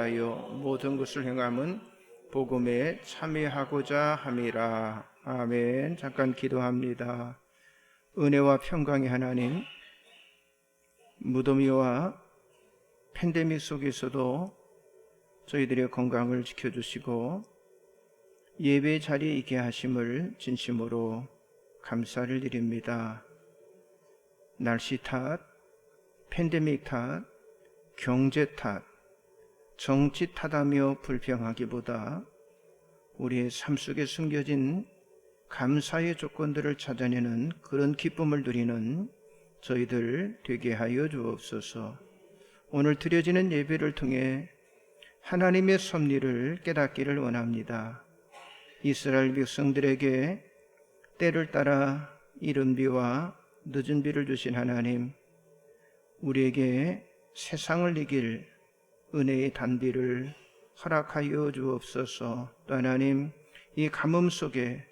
하여 모든 것을 행함은 복음에 참여하고자 함이라. 아멘. 잠깐 기도합니다. 은혜와 평강의 하나님, 무더미와 팬데믹 속에서도 저희들의 건강을 지켜주시고 예배 자리에 있게 하심을 진심으로 감사를 드립니다. 날씨 탓, 팬데믹 탓, 경제 탓, 정치 탓하며 불평하기보다 우리의 삶 속에 숨겨진 감사의 조건들을 찾아내는 그런 기쁨을 누리는 저희들 되게 하여 주옵소서. 오늘 드려지는 예배를 통해 하나님의 섭리를 깨닫기를 원합니다. 이스라엘 백성들에게 때를 따라 이른 비와 늦은 비를 주신 하나님, 우리에게 세상을 이길 은혜의 단비를 허락하여 주옵소서. 또 하나님, 이 가뭄 속에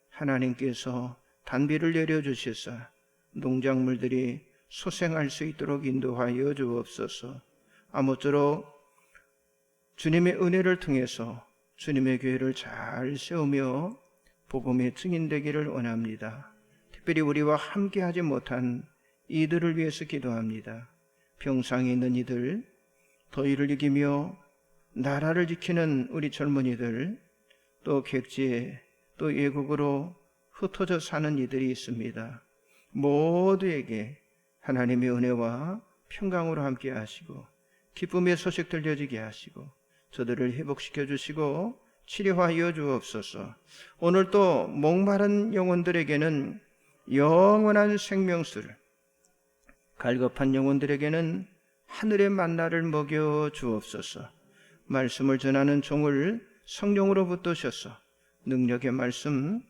하나님께서 단비를 내려주셔서 농작물들이 소생할 수 있도록 인도하여 주옵소서. 아무쪼록 주님의 은혜를 통해서 주님의 교회를 잘 세우며 복음의 증인되기를 원합니다. 특별히 우리와 함께하지 못한 이들을 위해서 기도합니다. 병상에 있는 이들, 더위를 이기며 나라를 지키는 우리 젊은이들, 또 객지에 또 외국으로 흩어져 사는 이들이 있습니다. 모두에게 하나님의 은혜와 평강으로 함께 하시고 기쁨의 소식 들려지게 하시고 저들을 회복시켜 주시고 치료하여 주옵소서. 오늘 또 목마른 영혼들에게는 영원한 생명수를, 갈급한 영혼들에게는 하늘의 만나를 먹여 주옵소서. 말씀을 전하는 종을 성령으로 붙드셔서 능력의 말씀,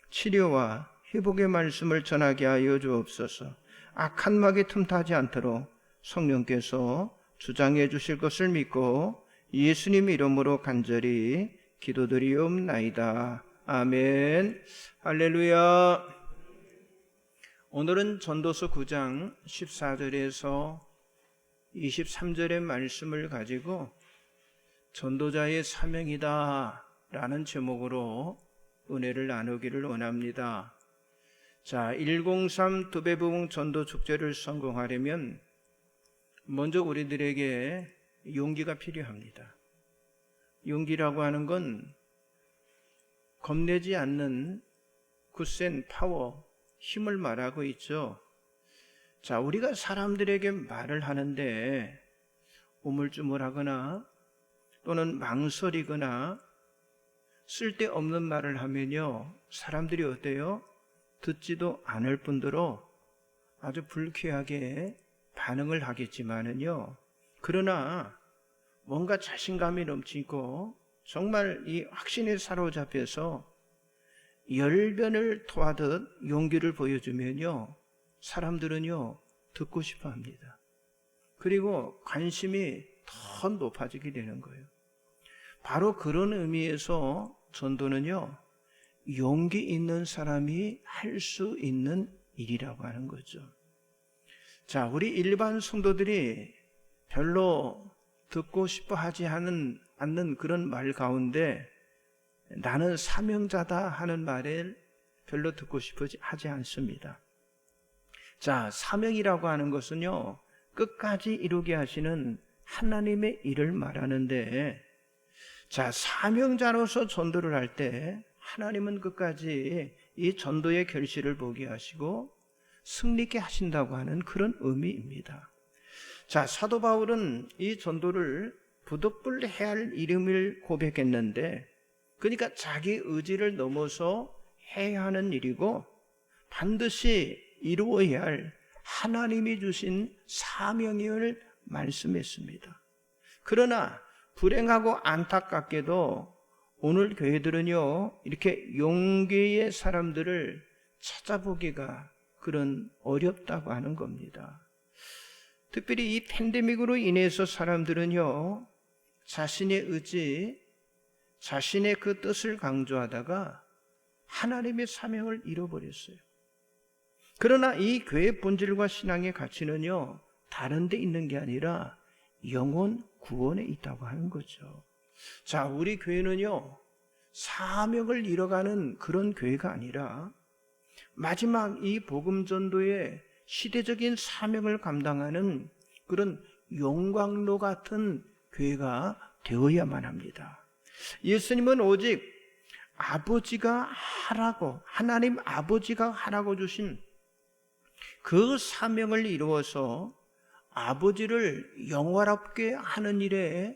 치료와 회복의 말씀을 전하게 하여 주옵소서. 악한 마귀 틈타지 않도록 성령께서 주장해 주실 것을 믿고 예수님 이름으로 간절히 기도드리옵나이다. 아멘. 할렐루야. 오늘은 전도서 9장 14절에서 23절의 말씀을 가지고 전도자의 사명이다 라는 제목으로 은혜를 나누기를 원합니다. 자, 103 두배부흥 전도 축제를 성공하려면 먼저 우리들에게 용기가 필요합니다. 용기라고 하는 건 겁내지 않는 굳센 파워, 힘을 말하고 있죠. 자, 우리가 사람들에게 말을 하는데 우물쭈물하거나 또는 망설이거나 쓸데없는 말을 하면요, 사람들이 어때요? 듣지도 않을 뿐더러 아주 불쾌하게 반응을 하겠지만은요, 그러나 뭔가 자신감이 넘치고 정말 이 확신에 사로잡혀서 열변을 토하듯 용기를 보여주면요, 사람들은요 듣고 싶어 합니다. 그리고 관심이 더 높아지게 되는 거예요. 바로 그런 의미에서 전도는요, 용기 있는 사람이 할 수 있는 일이라고 하는 거죠. 자, 우리 일반 성도들이 별로 듣고 싶어 하지 않는 그런 말 가운데 나는 사명자다 하는 말을 별로 듣고 싶어 하지 않습니다. 자, 사명이라고 하는 것은요, 끝까지 이루게 하시는 하나님의 일을 말하는데, 자, 사명자로서 전도를 할 때 하나님은 끝까지 이 전도의 결실을 보게 하시고 승리케 하신다고 하는 그런 의미입니다. 자, 사도 바울은 이 전도를 부득불해야 할 일임을 고백했는데, 그러니까 자기 의지를 넘어서 해야 하는 일이고 반드시 이루어야 할 하나님이 주신 사명임을 말씀했습니다. 그러나 불행하고 안타깝게도 오늘 교회들은요, 이렇게 용기의 사람들을 찾아보기가 그런 어렵다고 하는 겁니다. 특별히 이 팬데믹으로 인해서 사람들은요, 자신의 의지, 자신의 그 뜻을 강조하다가 하나님의 사명을 잃어버렸어요. 그러나 이 교회의 본질과 신앙의 가치는요, 다른 데 있는 게 아니라 영혼 구원에 있다고 하는 거죠. 자, 우리 교회는요, 사명을 이뤄가는 그런 교회가 아니라 마지막 이 복음 전도의 시대적인 사명을 감당하는 그런 용광로 같은 교회가 되어야만 합니다. 예수님은 오직 아버지가 하라고, 하나님 아버지가 하라고 주신 그 사명을 이루어서 아버지를 영화롭게 하는 일에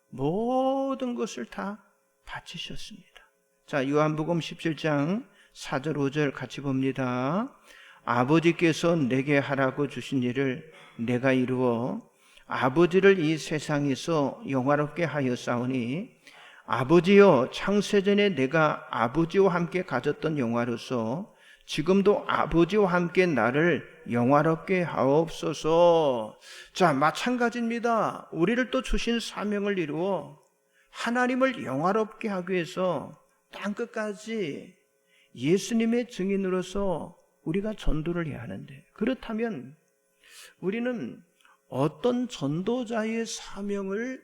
모든 것을 다 바치셨습니다. 자, 요한복음 17장 4절 5절 같이 봅니다. 아버지께서 내게 하라고 주신 일을 내가 이루어 아버지를 이 세상에서 영화롭게 하였사오니 아버지여, 창세전에 내가 아버지와 함께 가졌던 영화로서 지금도 아버지와 함께 나를 영화롭게 하옵소서. 자, 마찬가지입니다. 우리를 또 주신 사명을 이루어 하나님을 영화롭게 하기 위해서 땅끝까지 예수님의 증인으로서 우리가 전도를 해야 하는데, 그렇다면 우리는 어떤 전도자의 사명을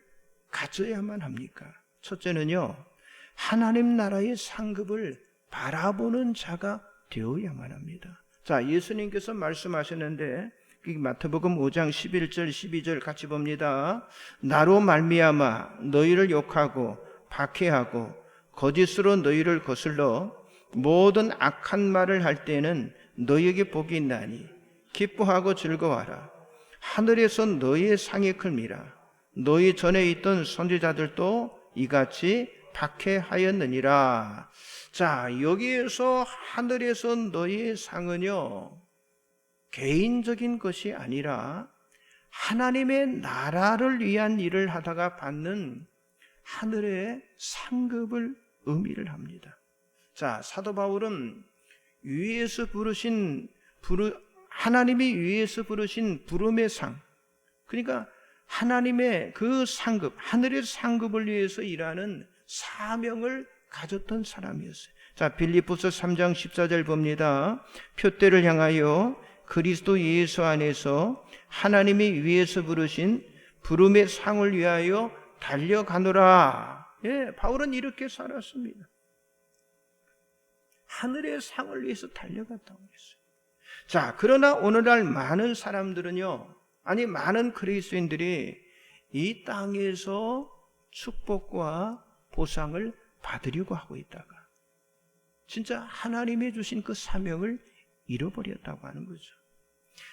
가져야만 합니까? 첫째는요, 하나님 나라의 상급을 바라보는 자가 되어야만 합니다. 자, 예수님께서 말씀하셨는데 마태복음 5장 11절 12절 같이 봅니다. 나로 말미암아 너희를 욕하고 박해하고 거짓으로 너희를 거슬러 모든 악한 말을 할 때는 너희에게 복이 있나니 기뻐하고 즐거워하라. 하늘에서 너희의 상이 클미라. 너희 전에 있던 선지자들도 이같이 박해하였느니라. 자, 여기에서 하늘에서 너희의 상은요, 개인적인 것이 아니라 하나님의 나라를 위한 일을 하다가 받는 하늘의 상급을 의미를 합니다. 자, 사도 바울은 위에서 하나님이 위에서 부르신 부름의 상, 그러니까 하나님의 그 상급, 하늘의 상급을 위해서 일하는 사명을 가졌던 사람이었어요. 자, 빌립보서 3장 14절 봅니다. 표대를 향하여 그리스도 예수 안에서 하나님이 위에서 부르신 부름의 상을 위하여 달려가노라. 예, 바울은 이렇게 살았습니다. 하늘의 상을 위해서 달려갔다고 했어요. 자, 그러나 오늘날 많은 사람들은요, 많은 그리스도인들이 이 땅에서 축복과 보상을 받으려고 하고 있다가 진짜 하나님이 주신 그 사명을 잃어버렸다고 하는 거죠.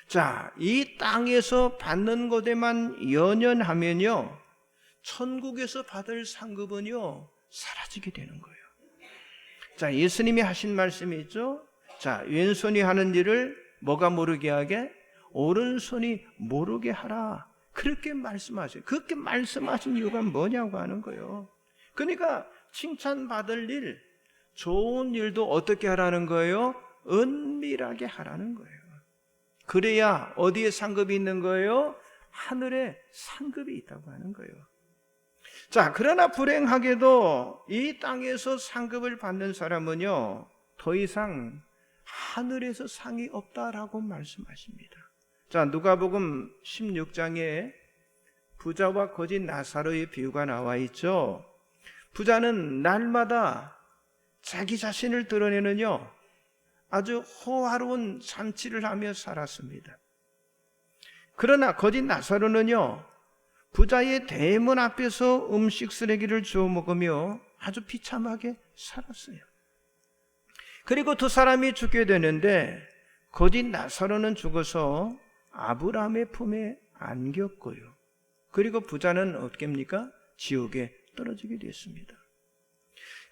자, 이 땅에서 받는 것에만 연연하면요, 천국에서 받을 상급은요, 사라지게 되는 거예요. 자, 예수님이 하신 말씀이 있죠. 자, 왼손이 하는 일을 뭐가 모르게 하게? 오른손이 모르게 하라. 그렇게 말씀하세요. 그렇게 말씀하신 이유가 뭐냐고 하는 거예요. 그러니까 칭찬받을 일, 좋은 일도 어떻게 하라는 거예요? 은밀하게 하라는 거예요. 그래야 어디에 상급이 있는 거예요? 하늘에 상급이 있다고 하는 거예요. 자, 그러나 불행하게도 이 땅에서 상급을 받는 사람은요, 더 이상 하늘에서 상이 없다라고 말씀하십니다. 자, 누가복음 16장에 부자와 거지 나사로의 비유가 나와 있죠. 부자는 날마다 자기 자신을 드러내는요, 아주 호화로운 잔치를 하며 살았습니다. 그러나 거지 나사로는요, 부자의 대문 앞에서 음식 쓰레기를 주워 먹으며 아주 비참하게 살았어요. 그리고 두 사람이 죽게 되는데 거지 나사로는 죽어서 아브라함의 품에 안겼고요. 그리고 부자는 어떻게입니까? 지옥에 떨어지게 됐습니다.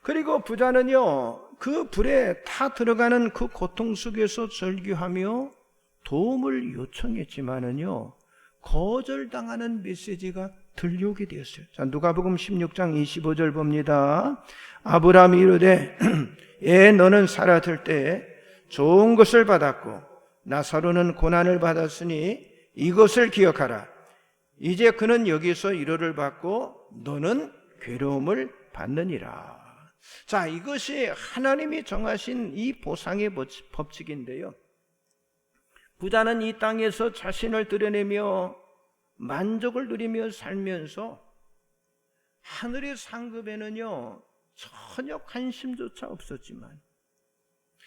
그리고 부자는요, 그 불에 타 들어가는 그 고통 속에서 절규하며 도움을 요청했지만은요, 거절당하는 메시지가 들려오게 되었어요. 자, 누가복음 16장 25절 봅니다. 아브라함이 이르되 너는 살아들 때 좋은 것을 받았고 나사로는 고난을 받았으니 이것을 기억하라. 이제 그는 여기서 위로를 받고 너는 괴로움을 받느니라. 자, 이것이 하나님이 정하신 이 보상의 법칙인데요, 부자는 이 땅에서 자신을 드러내며 만족을 누리며 살면서 하늘의 상급에는요 전혀 관심조차 없었지만,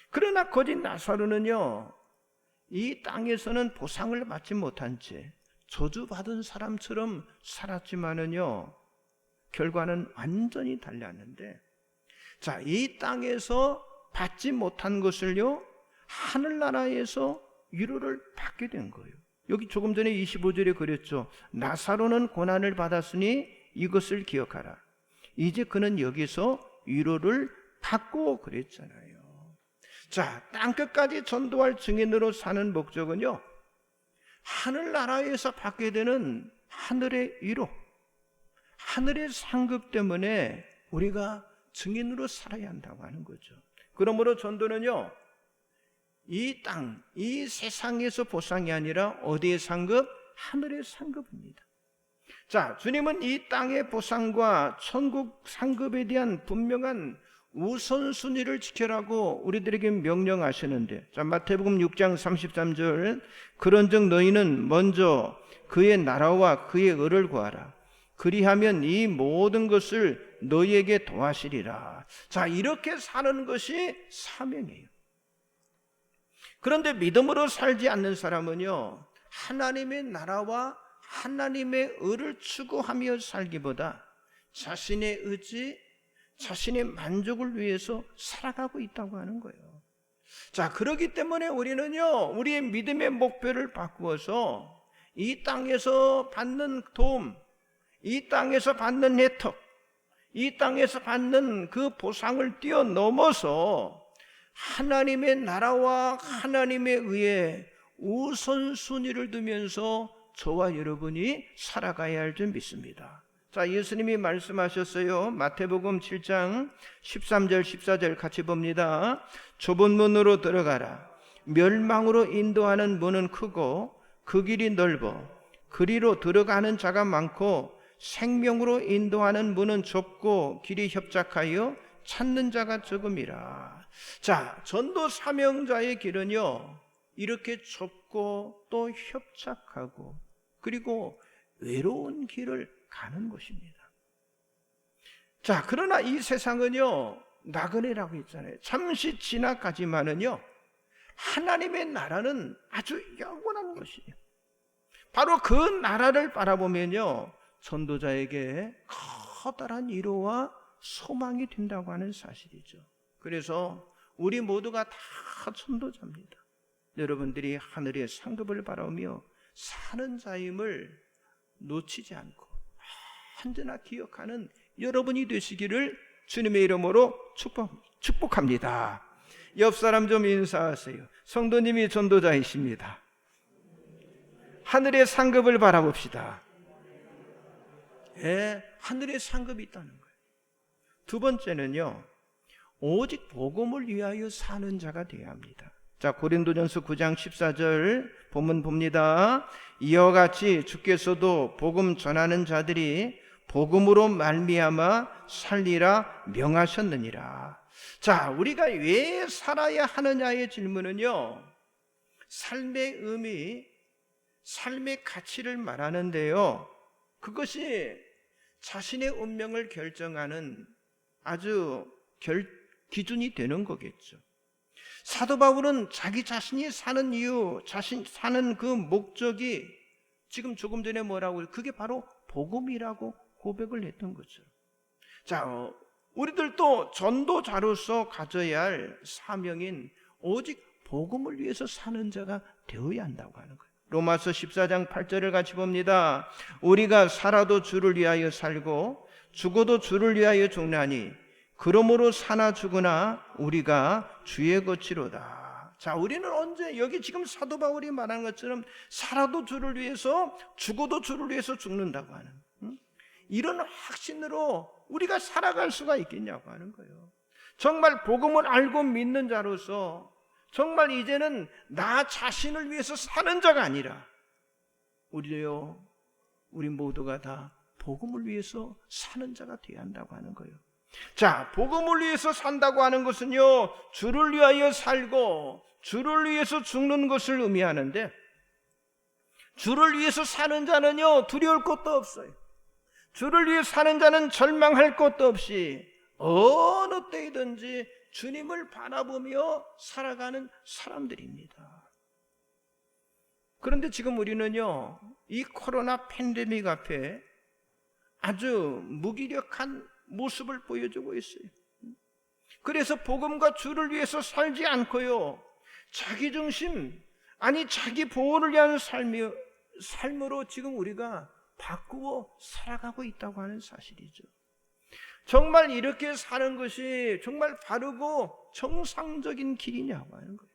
그러나 거짓 나사로는요 이 땅에서는 보상을 받지 못한 채 저주받은 사람처럼 살았지만은요 결과는 완전히 달랐는데, 자, 이 땅에서 받지 못한 것을요 하늘나라에서 위로를 받게 된 거예요. 여기 조금 전에 25절에 그랬죠. 나사로는 고난을 받았으니 이것을 기억하라. 이제 그는 여기서 위로를 받고 그랬잖아요. 자, 땅끝까지 전도할 증인으로 사는 목적은요 하늘나라에서 받게 되는 하늘의 위로, 하늘의 상급 때문에 우리가 증인으로 살아야 한다고 하는 거죠. 그러므로 전도는요 이 땅, 이 세상에서 보상이 아니라 어디의 상급? 하늘의 상급입니다. 자, 주님은 이 땅의 보상과 천국 상급에 대한 분명한 우선순위를 지켜라고 우리들에게 명령하시는데, 자, 마태복음 6장 33절, 그런즉 너희는 먼저 그의 나라와 그의 의를 구하라. 그리하면 이 모든 것을 너희에게 더하시리라. 자, 이렇게 사는 것이 사명이에요. 그런데 믿음으로 살지 않는 사람은요 하나님의 나라와 하나님의 의를 추구하며 살기보다 자신의 의지, 자신의 만족을 위해서 살아가고 있다고 하는 거예요. 자, 그렇기 때문에 우리는요 우리의 믿음의 목표를 바꾸어서 이 땅에서 받는 도움, 이 땅에서 받는 혜택, 이 땅에서 받는 그 보상을 뛰어넘어서 하나님의 나라와 하나님의 의에 우선순위를 두면서 저와 여러분이 살아가야 할 줄 믿습니다. 자, 예수님이 말씀하셨어요. 마태복음 7장 13절 14절 같이 봅니다. 좁은 문으로 들어가라. 멸망으로 인도하는 문은 크고 그 길이 넓어 그리로 들어가는 자가 많고, 생명으로 인도하는 문은 좁고 길이 협착하여 찾는 자가 적음이라. 자, 전도 사명자의 길은요 이렇게 좁고 또 협착하고 그리고 외로운 길을 가는 것입니다. 자, 그러나 이 세상은요 나그네라고 했잖아요. 잠시 지나가지만은요 하나님의 나라는 아주 영원한 것이에요. 바로 그 나라를 바라보면요 전도자에게 커다란 위로와 소망이 된다고 하는 사실이죠. 그래서 우리 모두가 다 전도자입니다. 여러분들이 하늘의 상급을 바라보며 사는 자임을 놓치지 않고 언제나 기억하는 여러분이 되시기를 주님의 이름으로 축복합니다. 옆 사람 좀 인사하세요. 성도님이 전도자이십니다. 하늘의 상급을 바라봅시다. 예, 하늘의 상급이 있다는 거예요. 두 번째는요 오직 복음을 위하여 사는 자가 되어야 합니다. 자, 고린도전서 9장 14절 본문 봅니다. 이와 같이 주께서도 복음 전하는 자들이 복음으로 말미암아 살리라 명하셨느니라. 자, 우리가 왜 살아야 하느냐의 질문은요 삶의 의미, 삶의 가치를 말하는데요 그것이 자신의 운명을 결정하는 아주 기준이 되는 거겠죠. 사도 바울은 자기 자신이 사는 이유, 자신 사는 그 목적이 지금 조금 전에 뭐라고, 그게 바로 복음이라고 고백을 했던 거죠. 자, 우리들도 전도자로서 가져야 할 사명인 오직 복음을 위해서 사는 자가 되어야 한다고 하는 거예요. 로마서 14장 8절을 같이 봅니다. 우리가 살아도 주를 위하여 살고 죽어도 주를 위하여 죽나니 그러므로 사나 죽으나 우리가 주의 것이로다. 자, 우리는 언제, 여기 지금 사도 바울이 말하는 것처럼 살아도 주를 위해서 죽어도 주를 위해서 죽는다고 하는 이런 확신으로 우리가 살아갈 수가 있겠냐고 하는 거예요. 정말 복음을 알고 믿는 자로서 정말 이제는 나 자신을 위해서 사는 자가 아니라 우리 모두가 다 복음을 위해서 사는 자가 되어야 한다고 하는 거예요. 자, 복음을 위해서 산다고 하는 것은요 주를 위하여 살고 주를 위해서 죽는 것을 의미하는데, 주를 위해서 사는 자는요 두려울 것도 없어요. 주를 위해 사는 자는 절망할 것도 없이 어느 때이든지 주님을 바라보며 살아가는 사람들입니다. 그런데 지금 우리는요 이 코로나 팬데믹 앞에 아주 무기력한 모습을 보여주고 있어요. 그래서 복음과 주를 위해서 살지 않고요 자기 중심, 아니 자기 보호를 위한 삶으로 지금 우리가 바꾸어 살아가고 있다고 하는 사실이죠. 정말 이렇게 사는 것이 정말 바르고 정상적인 길이냐고 하는 거예요.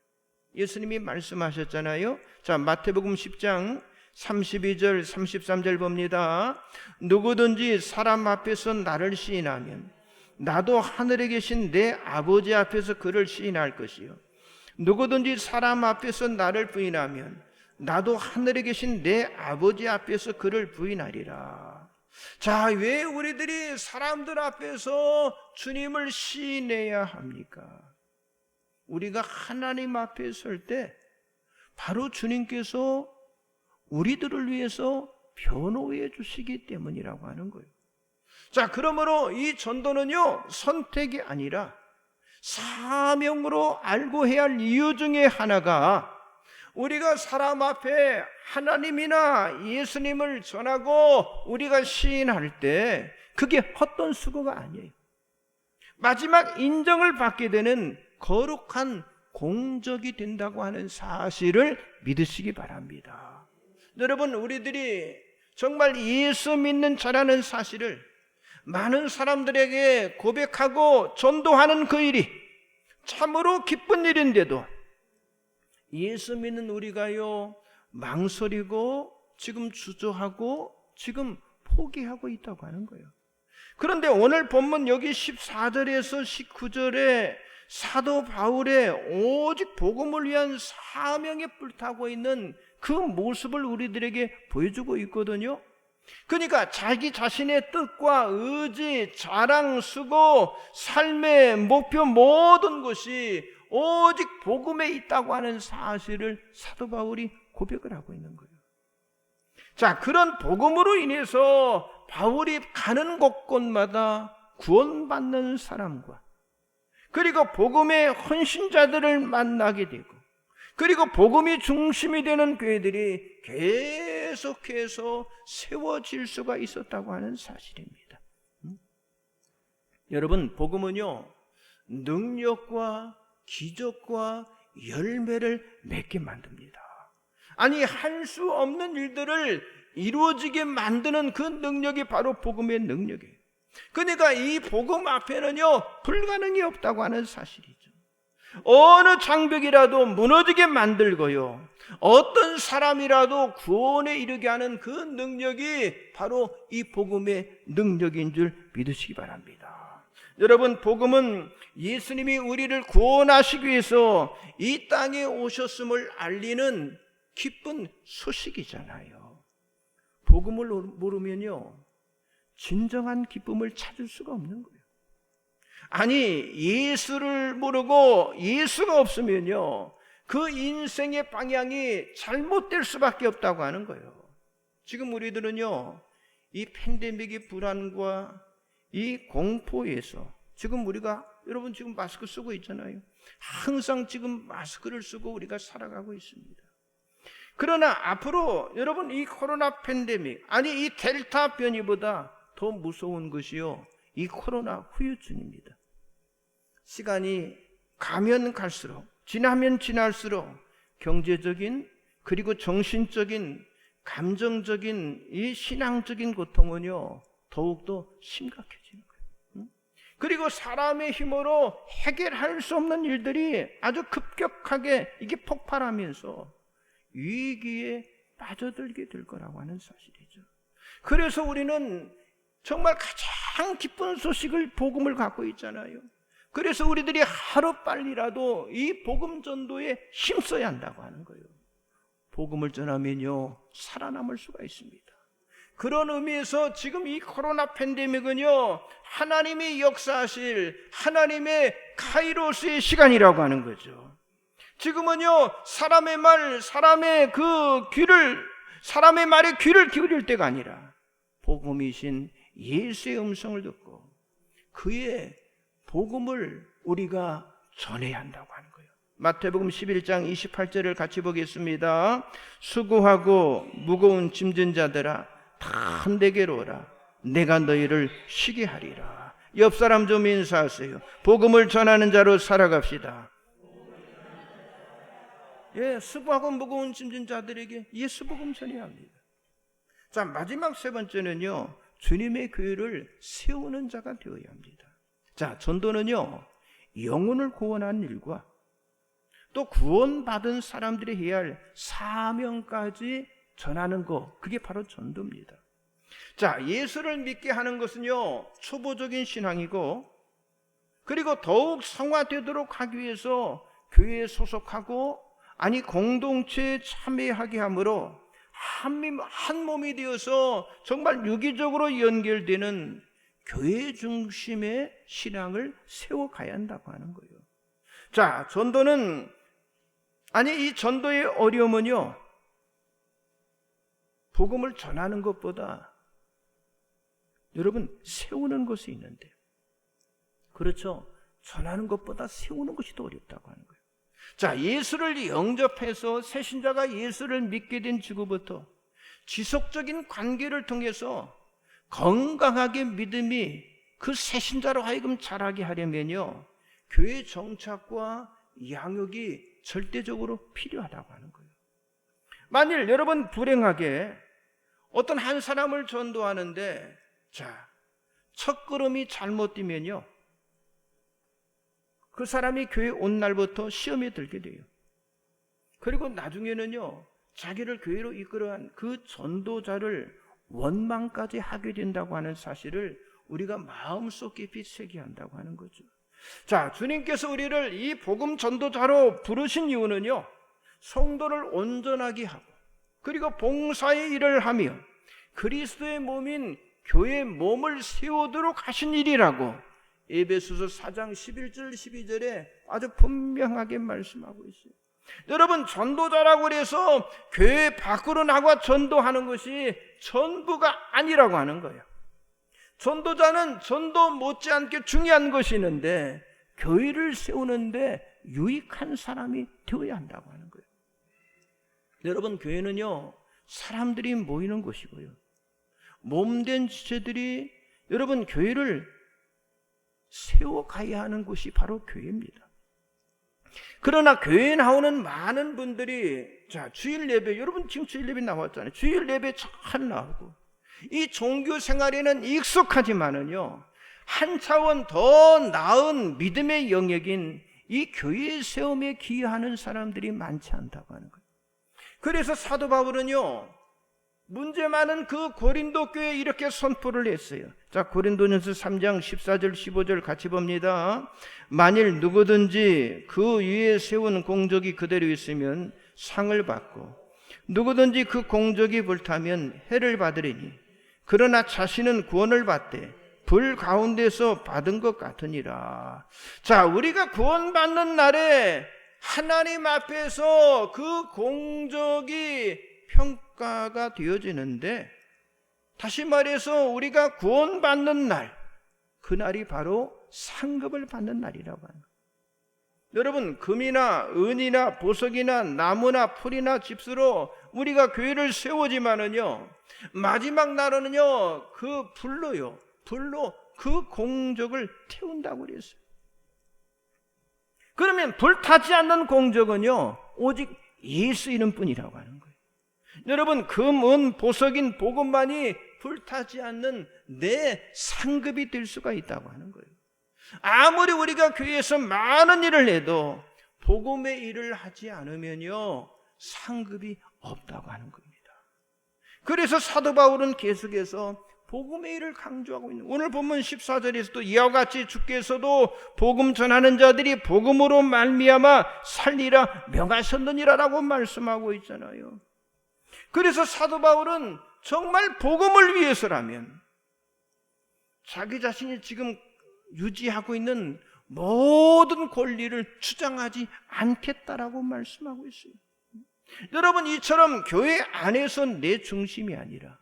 예수님이 말씀하셨잖아요. 자, 마태복음 10장 32절 33절 봅니다. 누구든지 사람 앞에서 나를 시인하면 나도 하늘에 계신 내 아버지 앞에서 그를 시인할 것이요 누구든지 사람 앞에서 나를 부인하면 나도 하늘에 계신 내 아버지 앞에서 그를 부인하리라. 자, 왜 우리들이 사람들 앞에서 주님을 시인해야 합니까? 우리가 하나님 앞에 설 때 바로 주님께서 우리들을 위해서 변호해 주시기 때문이라고 하는 거예요. 자, 그러므로 이 전도는요 선택이 아니라 사명으로 알고 해야 할 이유 중에 하나가 우리가 사람 앞에 하나님이나 예수님을 전하고 우리가 시인할 때 그게 헛된 수고가 아니에요. 마지막 인정을 받게 되는 거룩한 공적이 된다고 하는 사실을 믿으시기 바랍니다. 여러분, 우리들이 정말 예수 믿는 자라는 사실을 많은 사람들에게 고백하고 전도하는 그 일이 참으로 기쁜 일인데도 예수 믿는 우리가요 망설이고 지금 주저하고 지금 포기하고 있다고 하는 거예요. 그런데 오늘 본문 여기 14절에서 19절에 사도 바울의 오직 복음을 위한 사명에 불타고 있는 그 모습을 우리들에게 보여주고 있거든요. 그러니까 자기 자신의 뜻과 의지, 자랑, 수고, 삶의 목표 모든 것이 오직 복음에 있다고 하는 사실을 사도 바울이 고백을 하고 있는 거예요. 자, 그런 복음으로 인해서 바울이 가는 곳곳마다 구원받는 사람과 그리고 복음의 헌신자들을 만나게 되고 그리고 복음이 중심이 되는 교회들이 계속해서 세워질 수가 있었다고 하는 사실입니다. 여러분, 복음은요 능력과 기적과 열매를 맺게 만듭니다. 아니, 할 수 없는 일들을 이루어지게 만드는 그 능력이 바로 복음의 능력이에요. 그러니까 이 복음 앞에는요 불가능이 없다고 하는 사실이죠. 어느 장벽이라도 무너지게 만들고요 어떤 사람이라도 구원에 이르게 하는 그 능력이 바로 이 복음의 능력인 줄 믿으시기 바랍니다. 여러분, 복음은 예수님이 우리를 구원하시기 위해서 이 땅에 오셨음을 알리는 기쁜 소식이잖아요. 복음을 모르면요 진정한 기쁨을 찾을 수가 없는 거예요. 아니, 예수를 모르고 예수가 없으면요 그 인생의 방향이 잘못될 수밖에 없다고 하는 거예요. 지금 우리들은요 이 팬데믹의 불안과 이 공포에서 지금 우리가 여러분 지금 마스크 쓰고 있잖아요. 항상 지금 마스크를 쓰고 우리가 살아가고 있습니다. 그러나 앞으로 여러분 이 코로나 팬데믹, 아니 이 델타 변이보다 더 무서운 것이요 이 코로나 후유증입니다. 시간이 가면 갈수록, 지나면 지날수록 경제적인 그리고 정신적인 감정적인 이 신앙적인 고통은요 더욱더 심각해지는 거예요. 그리고 사람의 힘으로 해결할 수 없는 일들이 아주 급격하게 이게 폭발하면서 위기에 빠져들게 될 거라고 하는 사실이죠. 그래서 우리는 정말 가장 기쁜 소식을 복음을 갖고 있잖아요. 그래서 우리들이 하루빨리라도 이 복음 전도에 힘써야 한다고 하는 거예요. 복음을 전하면요 살아남을 수가 있습니다. 그런 의미에서 지금 이 코로나 팬데믹은요 하나님이 역사하실 하나님의 카이로스의 시간이라고 하는 거죠. 지금은요 사람의 말, 사람의 그 귀를 사람의 말에 귀를 기울일 때가 아니라 복음이신 예수의 음성을 듣고 그의 복음을 우리가 전해야 한다고 하는 거예요. 마태복음 11장 28절을 같이 보겠습니다. 수고하고 무거운 짐진 자들아 다 내게로 오라. 내가 너희를 쉬게 하리라. 옆 사람 좀 인사하세요. 복음을 전하는 자로 살아갑시다. 예, 수고하고 무거운 짐진 자들에게 예수 복음 전해야 합니다. 자, 마지막 세 번째는요, 주님의 교회를 세우는 자가 되어야 합니다. 자, 전도는요, 영혼을 구원한 일과 또 구원받은 사람들이 해야 할 사명까지 전하는 것, 그게 바로 전도입니다. 자, 예수를 믿게 하는 것은요, 초보적인 신앙이고, 그리고 더욱 성화되도록 하기 위해서 교회에 소속하고, 아니 공동체에 참여하게 함으로 한 몸이 되어서 정말 유기적으로 연결되는 교회 중심의 신앙을 세워가야 한다고 하는 거예요. 자, 전도는, 아니 이 전도의 어려움은요, 복음을 전하는 것보다 여러분 세우는 것이 있는데, 그렇죠, 전하는 것보다 세우는 것이 더 어렵다고 하는 거예요. 자, 예수를 영접해서 새신자가 예수를 믿게 된 지구부터 지속적인 관계를 통해서 건강하게 믿음이 그 새신자로 하여금 자라게 하려면요, 교회 정착과 양육이 절대적으로 필요하다고 하는 거예요. 만일 여러분 불행하게 어떤 한 사람을 전도하는데, 자, 첫 걸음이 잘못되면요, 그 사람이 교회 온 날부터 시험에 들게 돼요. 그리고 나중에는요, 자기를 교회로 이끌어간 그 전도자를 원망까지 하게 된다고 하는 사실을 우리가 마음속 깊이 새겨야 한다고 하는 거죠. 자, 주님께서 우리를 이 복음 전도자로 부르신 이유는요, 성도를 온전하게 하고 그리고 봉사의 일을 하며 그리스도의 몸인 교회의 몸을 세우도록 하신 일이라고 에베소서 4장 11절 12절에 아주 분명하게 말씀하고 있어요. 여러분, 전도자라고 해서 교회 밖으로 나가 전도하는 것이 전부가 아니라고 하는 거예요. 전도자는 전도 못지않게 중요한 것이 있는데 교회를 세우는데 유익한 사람이 되어야 한다고 하는 거예요. 여러분, 교회는요, 사람들이 모이는 곳이고요, 몸된 지체들이 여러분 교회를 세워가야 하는 곳이 바로 교회입니다. 그러나 교회에 나오는 많은 분들이, 자, 주일 예배, 여러분 지금 주일 예배 나왔잖아요. 주일 예배 잘 나오고 이 종교 생활에는 익숙하지만은요, 한 차원 더 나은 믿음의 영역인 이 교회의 세움에 기여하는 사람들이 많지 않다고 하는 거예요. 그래서 사도 바울은요, 문제 많은 그 고린도 교회에 이렇게 선포를 했어요. 자, 고린도전서 3장 14절 15절 같이 봅니다. 만일 누구든지 그 위에 세운 공적이 그대로 있으면 상을 받고 누구든지 그 공적이 불타면 해를 받으리니 그러나 자신은 구원을 받되 불 가운데서 받은 것 같으니라. 자, 우리가 구원받는 날에 하나님 앞에서 그 공적이 평가가 되어지는데, 다시 말해서 우리가 구원받는 날, 그날이 바로 상급을 받는 날이라고 합니다. 여러분, 금이나 은이나 보석이나 나무나 풀이나 집수로 우리가 교회를 세우지만은요, 마지막 날에는요, 그 불로 그 공적을 태운다고 그랬어요. 그러면 불타지 않는 공적은요, 오직 예수 이름뿐이라고 하는 거예요. 여러분, 금, 은, 보석인 복음만이 불타지 않는 내 상급이 될 수가 있다고 하는 거예요. 아무리 우리가 교회에서 많은 일을 해도 복음의 일을 하지 않으면요, 상급이 없다고 하는 겁니다. 그래서 사도 바울은 계속해서 복음의 일을 강조하고 있는, 오늘 본문 14절에서도 이와 같이 주께서도 복음 전하는 자들이 복음으로 말미암아 살리라 명하셨느니라라고 말씀하고 있잖아요. 그래서 사도 바울은 정말 복음을 위해서라면 자기 자신이 지금 유지하고 있는 모든 권리를 주장하지 않겠다라고 말씀하고 있어요. 여러분, 이처럼 교회 안에서 내 중심이 아니라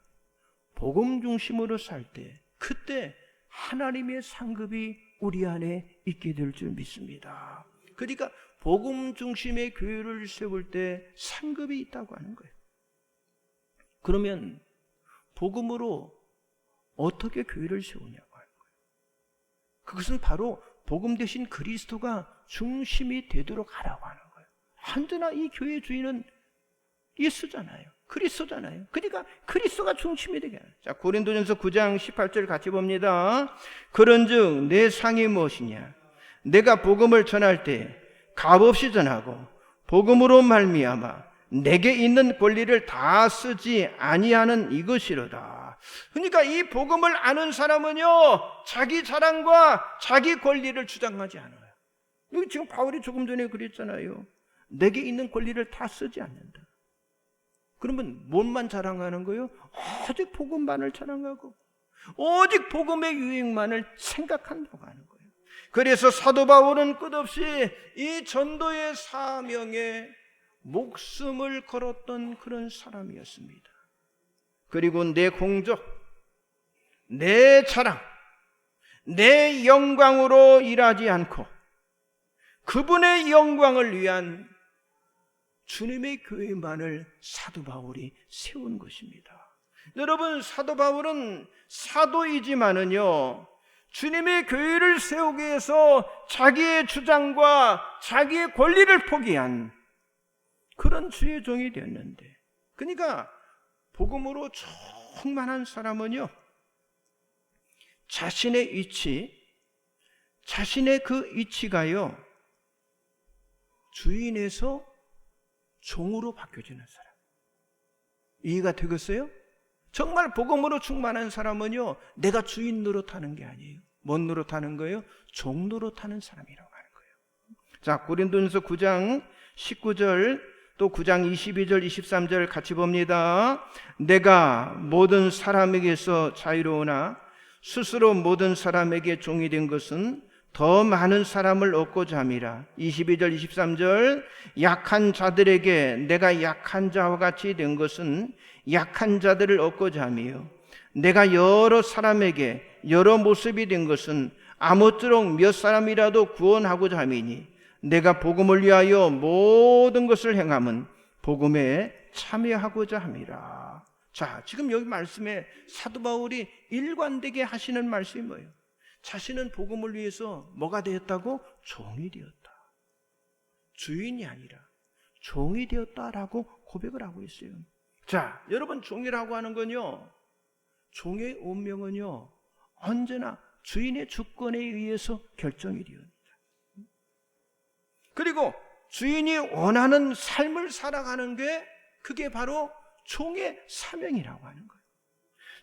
복음 중심으로 살 때, 그때 하나님의 상급이 우리 안에 있게 될 줄 믿습니다. 그러니까 복음 중심의 교회를 세울 때 상급이 있다고 하는 거예요. 그러면 복음으로 어떻게 교회를 세우냐고 하는 거예요. 그것은 바로 복음 대신 그리스도가 중심이 되도록 하라고 하는 거예요. 언제나 이 교회 주인은 예수잖아요. 그리스도잖아요. 그러니까 그리스도가 중심이 되게 하는 거예요. 자, 고린도전서 9장 18절 같이 봅니다. 그런즉 내 상이 무엇이냐? 내가 복음을 전할 때 값없이 전하고 복음으로 말미암아 내게 있는 권리를 다 쓰지 아니하는 이것이로다. 그러니까 이 복음을 아는 사람은요, 자기 자랑과 자기 권리를 주장하지 않아요. 여기 지금 바울이 조금 전에 그랬잖아요. 내게 있는 권리를 다 쓰지 않는다. 그러면 뭔만 자랑하는 거예요? 오직 복음만을 자랑하고 오직 복음의 유익만을 생각한다고 하는 거예요. 그래서 사도 바울은 끝없이 이 전도의 사명에 목숨을 걸었던 그런 사람이었습니다. 그리고 내 공적, 내 자랑, 내 영광으로 일하지 않고 그분의 영광을 위한 주님의 교회만을 사도 바울이 세운 것입니다. 여러분, 사도 바울은 사도이지만은요, 주님의 교회를 세우기 위해서 자기의 주장과 자기의 권리를 포기한 그런 주의 종이 되었는데, 그러니까 복음으로 충만한 사람은요, 자신의 위치, 자신의 그 위치가요, 주인에서 종으로 바뀌어지는 사람. 이해가 되겠어요? 정말 복음으로 충만한 사람은요, 내가 주인 노릇하는 게 아니에요. 뭔 노릇하는 거예요? 종 노릇하는 사람이라고 하는 거예요. 자, 고린도전서 9장 19절 또 9장 22절 23절 같이 봅니다. 내가 모든 사람에게서 자유로우나 스스로 모든 사람에게 종이 된 것은 더 많은 사람을 얻고자 함이라. 22절 23절 약한 자들에게 내가 약한 자와 같이 된 것은 약한 자들을 얻고자 함이요 내가 여러 사람에게 여러 모습이 된 것은 아무쪼록 몇 사람이라도 구원하고자 함이니 내가 복음을 위하여 모든 것을 행함은 복음에 참여하고자 함이라. 자, 지금 여기 말씀에 사도 바울이 일관되게 하시는 말씀이 뭐예요? 자신은 복음을 위해서 뭐가 되었다고? 종이 되었다. 주인이 아니라 종이 되었다라고 고백을 하고 있어요. 자, 여러분, 종이라고 하는 건요, 종의 운명은요, 언제나 주인의 주권에 의해서 결정이 되었습니다. 그리고 주인이 원하는 삶을 살아가는 게 그게 바로 종의 사명이라고 하는 거예요.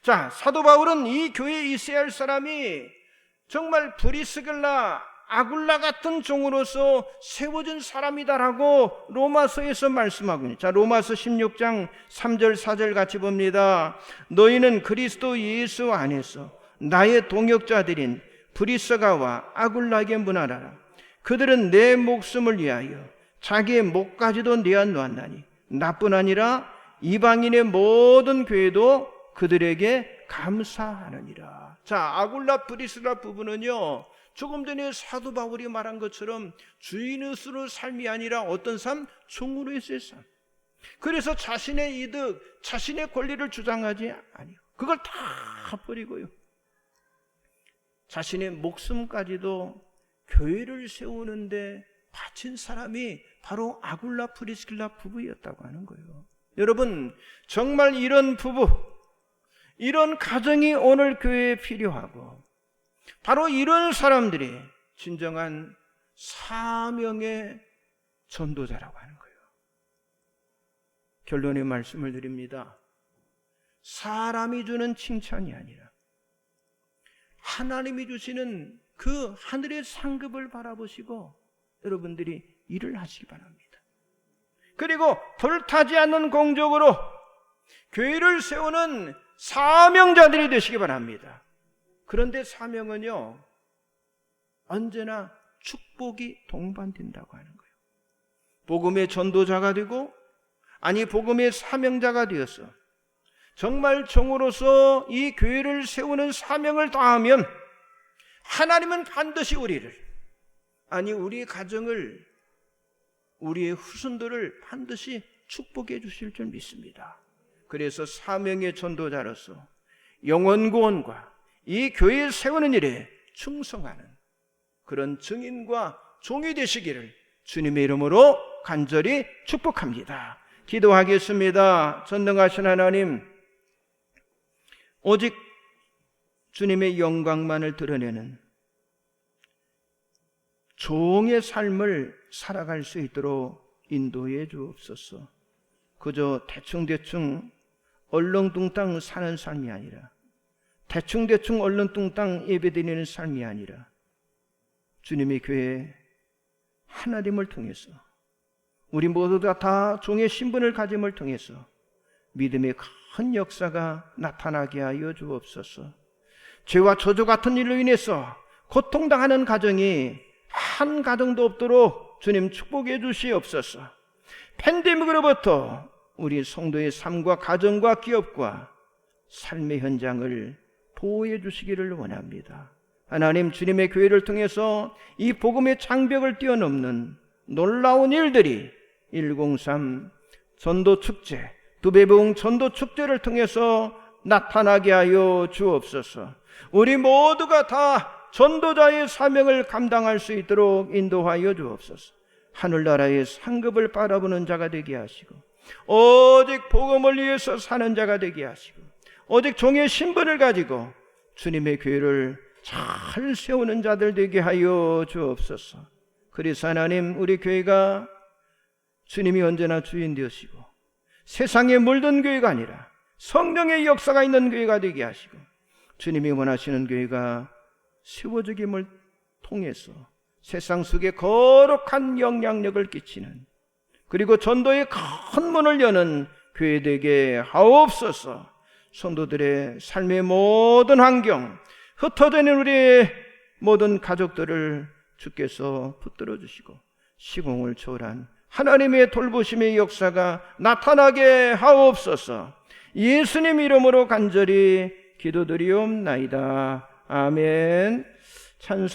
자, 사도 바울은 이 교회에 있어야 할 사람이 정말 브리스길라, 아굴라 같은 종으로서 세워진 사람이다라고 로마서에서 말씀하고 있습니다. 자, 로마서 16장 3절 4절 같이 봅니다. 너희는 그리스도 예수 안에서 나의 동역자들인 브리스가와 아굴라에게 문하라. 그들은 내 목숨을 위하여 자기의 목까지도 내어놓았나니 나뿐 아니라 이방인의 모든 교회도 그들에게 감사하느니라. 자, 아굴라 브리스라 부부는요, 조금 전에 사도 바울이 말한 것처럼 주인으로서의 삶이 아니라 어떤 삶? 종으로서의 삶. 그래서 자신의 이득, 자신의 권리를 주장하지 아니요. 그걸 다 버리고요, 자신의 목숨까지도 교회를 세우는데 바친 사람이 바로 아굴라 프리스킬라 부부였다고 하는 거예요. 여러분, 정말 이런 부부, 이런 가정이 오늘 교회에 필요하고, 바로 이런 사람들이 진정한 사명의 전도자라고 하는 거예요. 결론의 말씀을 드립니다. 사람이 주는 칭찬이 아니라 하나님이 주시는 그 하늘의 상급을 바라보시고 여러분들이 일을 하시기 바랍니다. 그리고 불타지 않는 공적으로 교회를 세우는 사명자들이 되시기 바랍니다. 그런데 사명은요, 언제나 축복이 동반된다고 하는 거예요. 복음의 전도자가 되고 아니 복음의 사명자가 되어서 정말 종으로서 이 교회를 세우는 사명을 다하면 하나님은 반드시 우리를, 아니 우리 가정을, 우리의 후손들을 반드시 축복해 주실 줄 믿습니다. 그래서 사명의 전도자로서 영원 구원과 이 교회를 세우는 일에 충성하는 그런 증인과 종이 되시기를 주님의 이름으로 간절히 축복합니다. 기도하겠습니다. 전능하신 하나님, 오직 주님의 영광만을 드러내는 종의 삶을 살아갈 수 있도록 인도해 주옵소서. 그저 대충대충 얼렁뚱땅 사는 삶이 아니라, 대충대충 얼렁뚱땅 예배드리는 삶이 아니라, 주님의 교회 하나님을 통해서 우리 모두가 다 종의 신분을 가짐을 통해서 믿음의 큰 역사가 나타나게 하여 주옵소서. 죄와 저주 같은 일로 인해서 고통당하는 가정이 한 가정도 없도록 주님 축복해 주시옵소서. 팬데믹으로부터 우리 성도의 삶과 가정과 기업과 삶의 현장을 보호해 주시기를 원합니다. 하나님, 주님의 교회를 통해서 이 복음의 장벽을 뛰어넘는 놀라운 일들이 103 전도축제, 두배부흥 전도축제를 통해서 나타나게 하여 주옵소서. 우리 모두가 다 전도자의 사명을 감당할 수 있도록 인도하여 주옵소서. 하늘나라의 상급을 바라보는 자가 되게 하시고, 오직 복음을 위해서 사는 자가 되게 하시고, 오직 종의 신분을 가지고 주님의 교회를 잘 세우는 자들 되게 하여 주옵소서. 그래서 하나님, 우리 교회가 주님이 언제나 주인 되시고 세상에 물든 교회가 아니라 성령의 역사가 있는 교회가 되게 하시고, 주님이 원하시는 교회가 세워지김을 통해서 세상 속에 거룩한 영향력을 끼치는, 그리고 전도의 큰 문을 여는 교회 되게 하옵소서. 성도들의 삶의 모든 환경, 흩어져 있는 우리의 모든 가족들을 주께서 붙들어 주시고 시공을 초월한 하나님의 돌보심의 역사가 나타나게 하옵소서. 예수님 이름으로 간절히 기도드리옵나이다. 아멘. 찬송.